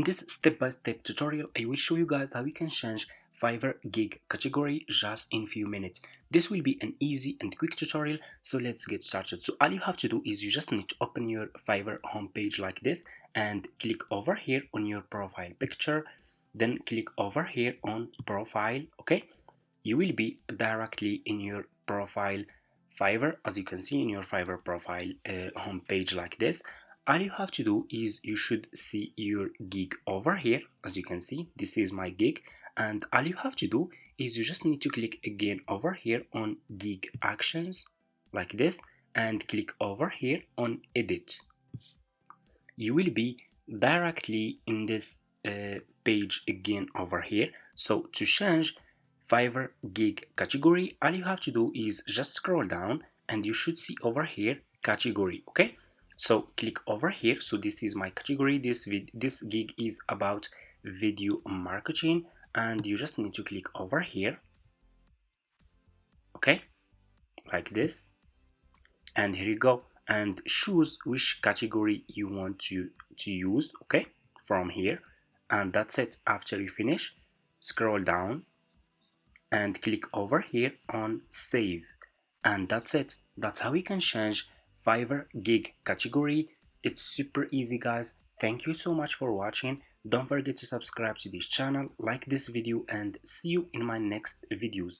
In this step-by-step tutorial, I will show you guys how you can change Fiverr gig category just in few minutes. This will be an easy and quick tutorial, so let's get started. So all you have to do is you just need to open your Fiverr homepage like this and click over here on your profile picture, then click over here on profile. Okay, you will be directly in your profile Fiverr, as you can see in your Fiverr profile homepage like this. All you have to do is you should see your gig over here. As you can see, this is my gig, and all you have to do is you just need to click again over here on gig actions like this and click over here on edit. You will be directly in this page again over here. So to change Fiverr gig category, all you have to do is just scroll down and you should see over here category. Okay, so click over here. So this is my category. This gig is about video marketing, and you just need to click over here. Okay, like this, and here you go, and choose which category you want to use. Okay, from here, and that's it. After you finish, scroll down and click over here on save, and that's it. That's how we can change Fiverr gig category. It's super easy, guys. Thank you so much for watching. Don't forget to subscribe to this channel, like this video, and see you in my next videos.